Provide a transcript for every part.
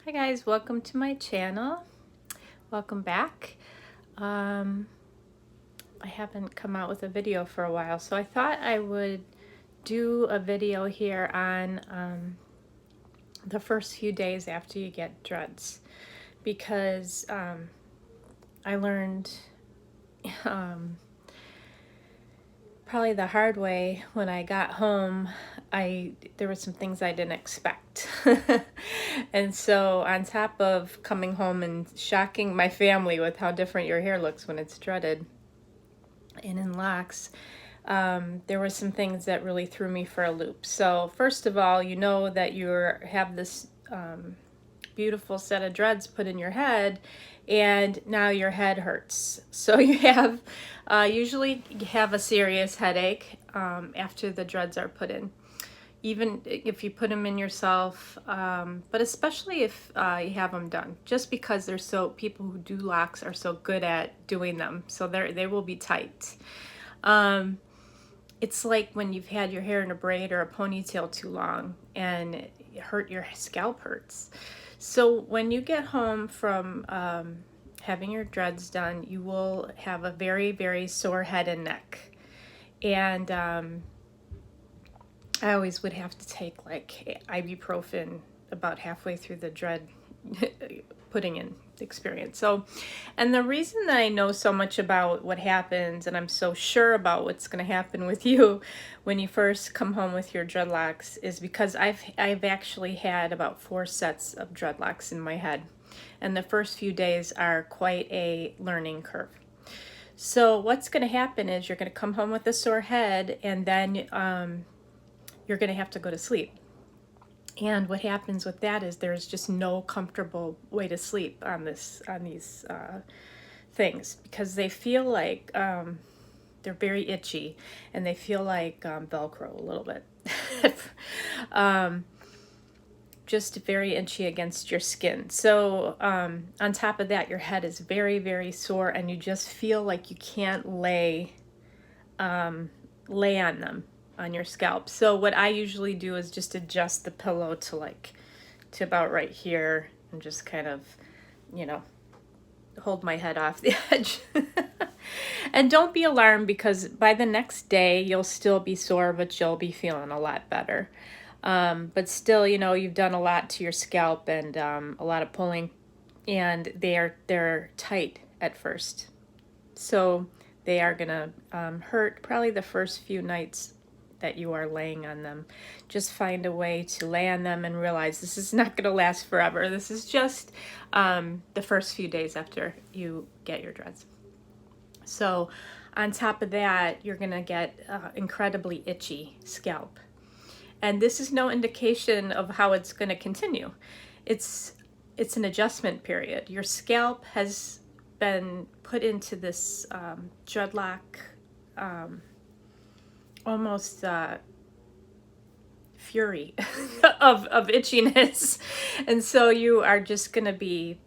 Hi guys, welcome to my channel. Welcome back. I haven't come out with a video for a while, so I thought I would do a video here on the first few days after you get dreads, because I learned probably the hard way when I got home. There were some things I didn't expect. And so on top of coming home and shocking my family with how different your hair looks when it's dreaded and in locks, there were some things that really threw me for a loop. So first of all, you know that you have this beautiful set of dreads put in your head, and now your head hurts. So you have usually have a serious headache after the dreads are put in, even if you put them in yourself, but especially if you have them done, just because they're so, people who do locks are so good at doing them, so they will be tight. It's like when you've had your hair in a braid or a ponytail too long and it your scalp hurts. So when you get home from having your dreads done, you will have a very, very sore head and neck. And I always would have to take like ibuprofen about halfway through the dread putting in experience. So, and the reason that I know so much about what happens, and I'm so sure about what's going to happen with you when you first come home with your dreadlocks, is because I've actually had about 4 sets of dreadlocks in my head, and the first few days are quite a learning curve. So what's going to happen is you're going to come home with a sore head, and then you're going to have to go to sleep. And what happens with that is there's just no comfortable way to sleep on these things, because they feel like they're very itchy, and they feel like Velcro a little bit. Just very itchy against your skin. So on top of that, your head is very, very sore, and you just feel like you can't lay on them on your scalp. So what I usually do is just adjust the pillow to about right here, and just kind of, you know, hold my head off the edge. And don't be alarmed, because by the next day you'll still be sore, but you'll be feeling a lot better. But still, you know, you've done a lot to your scalp, and a lot of pulling, and they're tight at first. So they are gonna hurt probably the first few nights that you are laying on them. Just find a way to lay on them and realize this is not going to last forever. This is just the first few days after you get your dreads. So on top of that, you're going to get incredibly itchy scalp. And this is no indication of how it's going to continue. It's an adjustment period. Your scalp has been put into this dreadlock almost fury of itchiness, and so you are just going to be,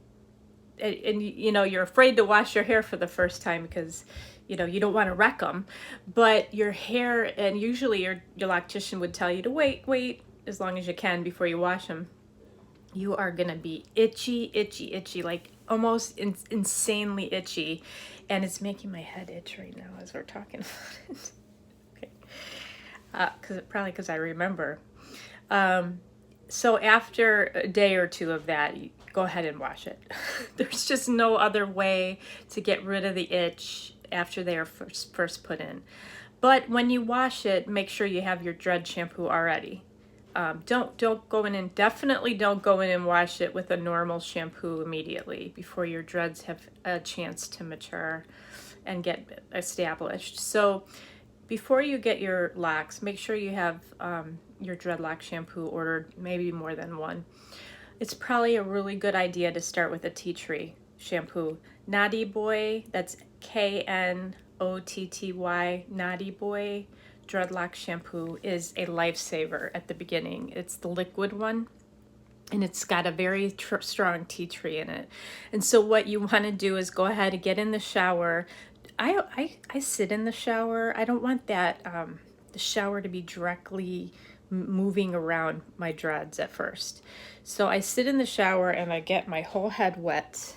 and you know, you're afraid to wash your hair for the first time because you know you don't want to wreck them, but your hair, and usually your loctician would tell you to wait as long as you can before you wash them. You are going to be itchy, like almost insanely itchy, and it's making my head itch right now as we're talking about it. Probably because I remember. So after a day or two of that, you go ahead and wash it. There's just no other way to get rid of the itch after they are first put in. But when you wash it, make sure you have your dread shampoo already. Don't go in, and definitely don't go in and wash it with a normal shampoo immediately before your dreads have a chance to mature and get established. So before you get your locks, make sure you have your dreadlock shampoo ordered, maybe more than one. It's probably a really good idea to start with a tea tree shampoo. Naughty Boy, that's Knotty, Naughty Boy dreadlock shampoo is a lifesaver at the beginning. It's the liquid one, and it's got a very strong tea tree in it. And so what you want to do is go ahead and get in the shower. I sit in the shower. I don't want that the shower to be directly moving around my dreads at first. So I sit in the shower and I get my whole head wet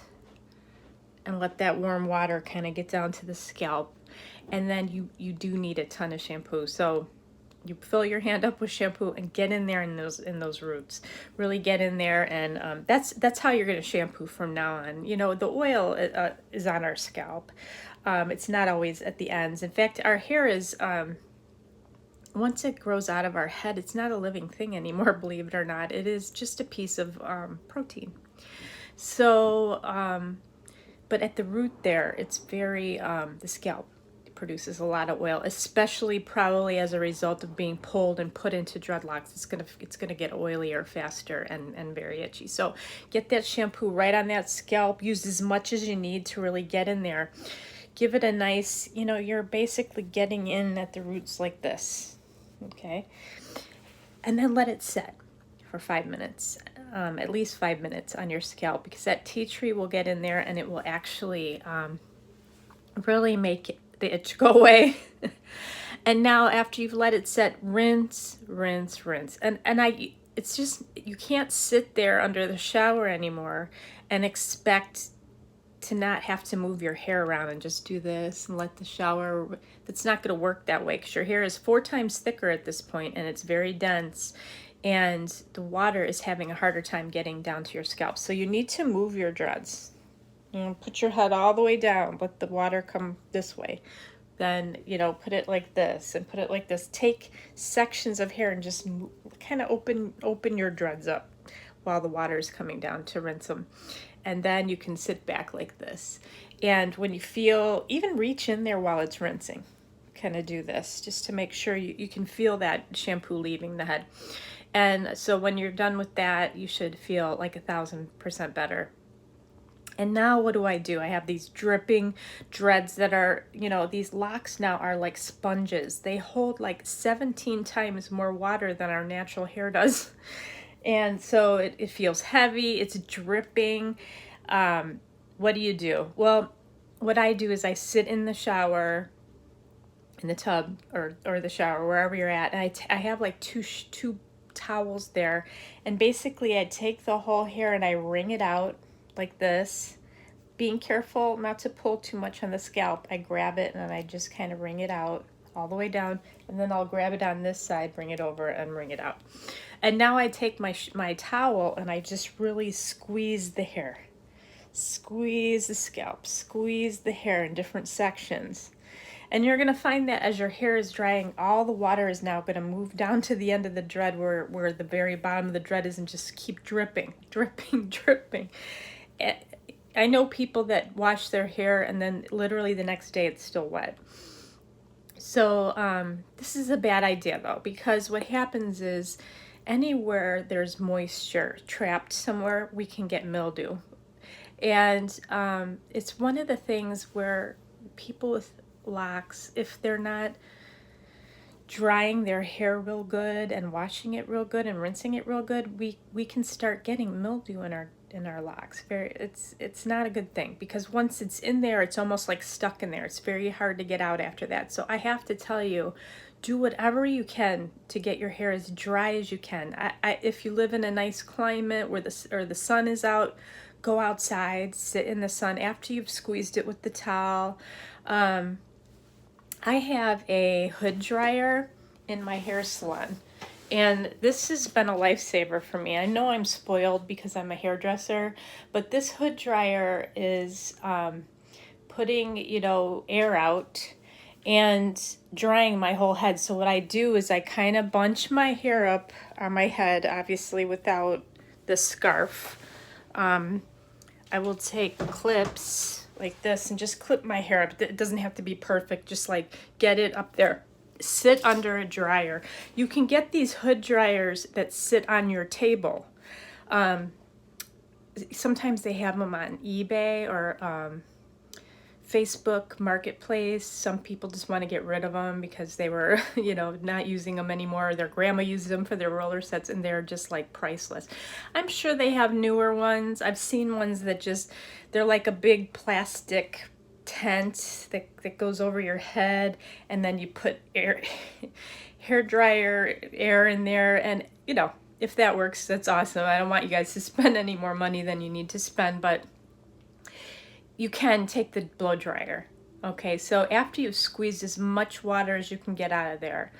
and let that warm water kind of get down to the scalp. And then you do need a ton of shampoo. So you fill your hand up with shampoo and get in there in those roots. Really get in there, and that's how you're going to shampoo from now on. You know, the oil is on our scalp. It's not always at the ends. In fact, our hair is once it grows out of our head, it's not a living thing anymore. Believe it or not, it is just a piece of protein. So, but at the root there, it's very the scalp produces a lot of oil, especially probably as a result of being pulled and put into dreadlocks. It's gonna get oilier faster and very itchy. So get that shampoo right on that scalp. Use as much as you need to really get in there. Give it a nice, you know, you're basically getting in at the roots like this, okay? And then let it set for 5 minutes, at least 5 minutes on your scalp, because that tea tree will get in there and it will actually really make the itch go away. And now after you've let it set, rinse, rinse, rinse. And it's just, you can't sit there under the shower anymore and expect to not have to move your hair around and just do this and let the shower. That's not going to work that way, because your hair is 4 times thicker at this point and it's very dense, and the water is having a harder time getting down to your scalp. So you need to move your dreads. You know, put your head all the way down, let the water come this way. Then, you know, put it like this and put it like this. Take sections of hair and just kind of open your dreads up while the water is coming down to rinse them. And then you can sit back like this. And when you feel, even reach in there while it's rinsing. Kind of do this just to make sure you can feel that shampoo leaving the head. And so when you're done with that, you should feel like 1,000% better. And now what do? I have these dripping dreads that are, you know, these locks now are like sponges. They hold like 17 times more water than our natural hair does. And so it feels heavy, it's dripping. What do? Well, what I do is I sit in the shower, in the tub or the shower, wherever you're at, and I have like two towels there. And basically I take the whole hair and I wring it out like this, being careful not to pull too much on the scalp. I grab it and I just kind of wring it out all the way down, and then I'll grab it on this side, bring it over and wring it out. And now I take my towel and I just really squeeze the hair, squeeze the scalp, squeeze the hair in different sections. And you're going to find that as your hair is drying, all the water is now going to move down to the end of the dread where the very bottom of the dread is, and just keep dripping, dripping, dripping. I know people that wash their hair and then literally the next day it's still wet. So this is a bad idea though, because what happens is anywhere there's moisture trapped somewhere, we can get mildew. And it's one of the things where people with locks, if they're not drying their hair real good and washing it real good and rinsing it real good, we can start getting mildew in our locks. It's not a good thing, because once it's in there, it's almost like stuck in there. It's very hard to get out after that. So I have to tell you, do whatever you can to get your hair as dry as you can. If you live in a nice climate where the sun is out, go outside, sit in the sun after you've squeezed it with the towel. I have a hood dryer in my hair salon, and this has been a lifesaver for me. I know I'm spoiled because I'm a hairdresser, but this hood dryer is putting, you know, air out and drying my whole head. So what I do is I kind of bunch my hair up on my head, obviously without the scarf. I will take clips like this and just clip my hair up. It doesn't have to be perfect, just like get it up there. Sit under a dryer. You can get these hood dryers that sit on your table. Sometimes they have them on eBay or Facebook Marketplace. Some people just want to get rid of them because they were, you know, not using them anymore. Their grandma used them for their roller sets and they're just like priceless. I'm sure they have newer ones. I've seen ones that just, they're like a big plastic tent that goes over your head, and then you put hair dryer air in there, and you know, if that works, that's awesome. I don't want you guys to spend any more money than you need to spend, but you can take the blow dryer. Okay, so after you've squeezed as much water as you can get out of there,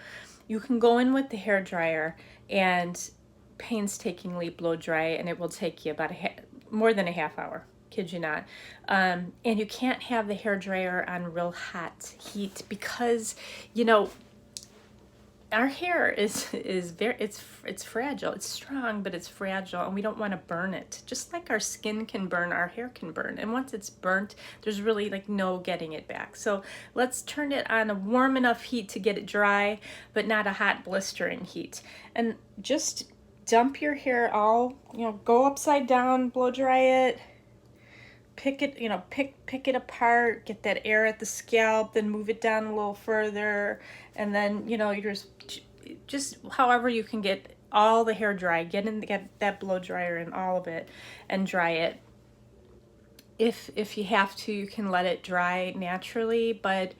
you can go in with the hair dryer and painstakingly blow dry, and it will take you about more than a half hour. Kid you not. And you can't have the hair dryer on real hot heat because, you know, our hair is very, it's fragile. It's strong, but it's fragile, and we don't want to burn it. Just like our skin can burn, our hair can burn. And once it's burnt, there's really like no getting it back. So let's turn it on a warm enough heat to get it dry, but not a hot blistering heat. And just dump your hair all, you know, go upside down, blow dry it. Pick it, you know, pick it apart, get that air at the scalp, then move it down a little further, and then, you know, you're just however you can get all the hair dry, get that blow dryer in all of it and dry it. If you have to, you can let it dry naturally, but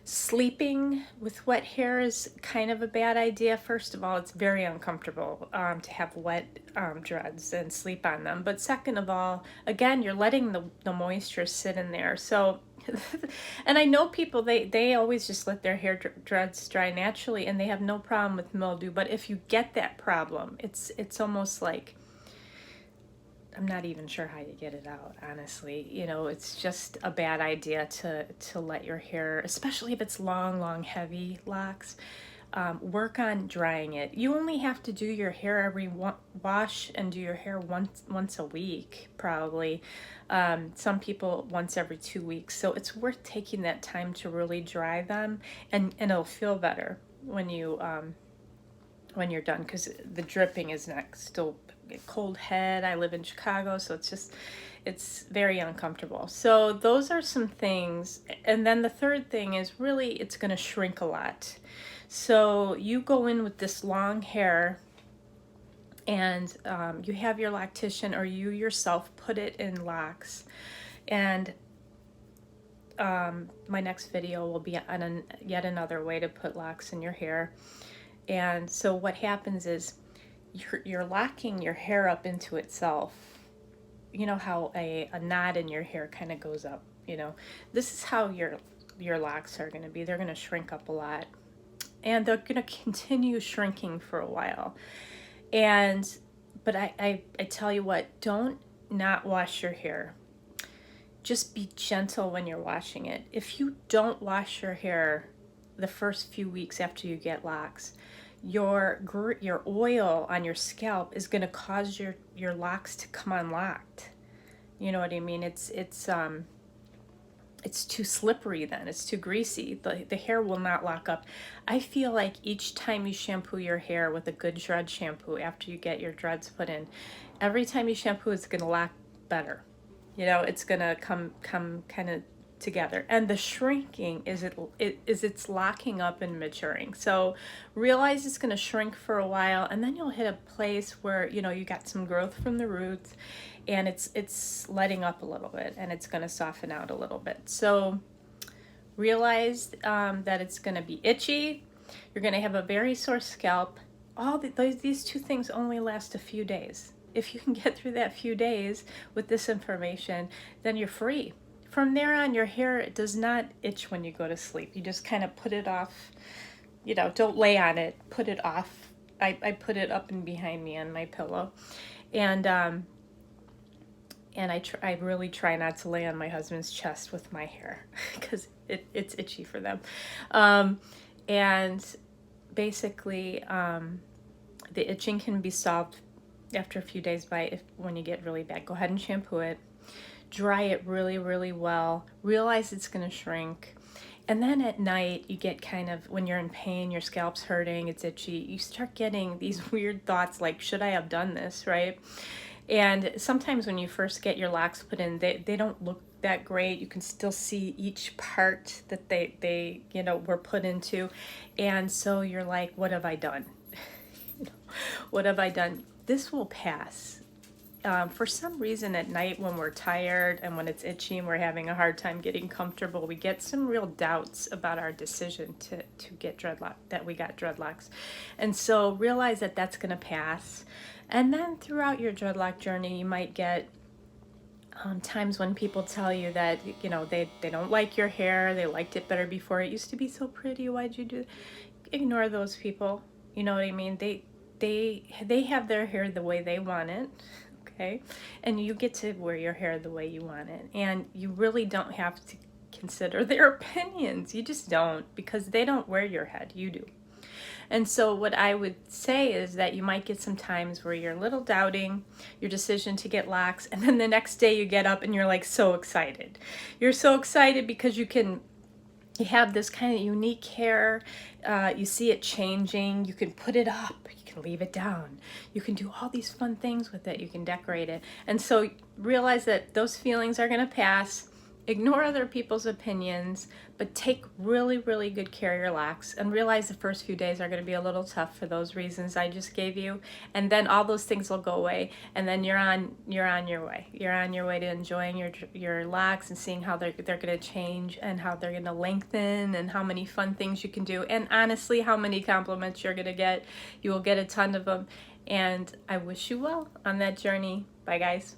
sleeping with wet hair is kind of a bad idea. First of all, it's very uncomfortable to have wet dreads and sleep on them. But second of all, again, you're letting the moisture sit in there. So, and I know people, they always just let their hair dreads dry naturally and they have no problem with mildew. But if you get that problem, it's almost like, I'm not even sure how you get it out, honestly. You know, it's just a bad idea to let your hair, especially if it's long, heavy locks, work on drying it. You only have to do your hair wash and do your hair once a week, probably. Some people once every 2 weeks. So it's worth taking that time to really dry them, and it'll feel better when you're done, because the dripping is not still cold head. I live in Chicago, so it's very uncomfortable. So those are some things. And then the third thing is really it's going to shrink a lot. So you go in with this long hair, and you have your loctician or you yourself put it in locks. And my next video will be on yet another way to put locks in your hair. And so what happens is you're locking your hair up into itself. You know how a knot in your hair kind of goes up, you know. This is how your locks are going to be. They're going to shrink up a lot. And they're going to continue shrinking for a while. But I tell you what, don't not wash your hair. Just be gentle when you're washing it. If you don't wash your hair the first few weeks after you get locks, your oil on your scalp is going to cause your locks to come unlocked. You know what I mean? It's too slippery then. It's too greasy. The hair will not lock up. I feel like each time you shampoo your hair with a good dread shampoo after you get your dreads put in, every time you shampoo, it's going to lock better. You know, it's going to come kind of together. And the shrinking is it's locking up and maturing. So realize it's going to shrink for a while, and then you'll hit a place where, you know, you got some growth from the roots, and it's letting up a little bit, and it's going to soften out a little bit. So realize that it's going to be itchy. You're going to have a very sore scalp. These two things only last a few days. If you can get through that few days with this information, then you're free. From there on, your hair does not itch when you go to sleep. You just kind of put it off, you know, don't lay on it, put it off. I put it up and behind me on my pillow. And I really try not to lay on my husband's chest with my hair because it's itchy for them. And basically, the itching can be solved after a few days when you get really bad. Go ahead and shampoo it. Dry it really, really well. Realize it's going to shrink. And then at night, you get kind of, when you're in pain, your scalp's hurting, it's itchy, you start getting these weird thoughts like, should I have done this, right? And sometimes when you first get your locks put in, they don't look that great. You can still see each part that they you know, were put into. And so you're like, what have I done? What have I done? This will pass. for some reason at night when we're tired and when it's itchy and we're having a hard time getting comfortable, we get some real doubts about our decision to get that we got dreadlocks. And so realize that that's going to pass. And then throughout your dreadlock journey, you might get times when people tell you that, you know, they don't like your hair, they liked it better before, it used to be so pretty, why'd you do? Ignore those people. You know what I mean? They have their hair the way they want it, okay? And you get to wear your hair the way you want it. And you really don't have to consider their opinions. You just don't, because they don't wear your head, you do. And so what I would say is that you might get some times where you're a little doubting your decision to get locks, and then the next day you get up and you're like so excited. You're so excited because you have this kind of unique hair. You see it changing. You can put it up. You can leave it down. You can do all these fun things with it. You can decorate it. And so realize that those feelings are going to pass. Ignore other people's opinions, but take really, really good care of your locks, and realize the first few days are going to be a little tough for those reasons I just gave you. And then all those things will go away, and then you're on your way. You're on your way to enjoying your locks and seeing how they're going to change and how they're going to lengthen and how many fun things you can do. And honestly, how many compliments you're going to get. You will get a ton of them. And I wish you well on that journey. Bye, guys.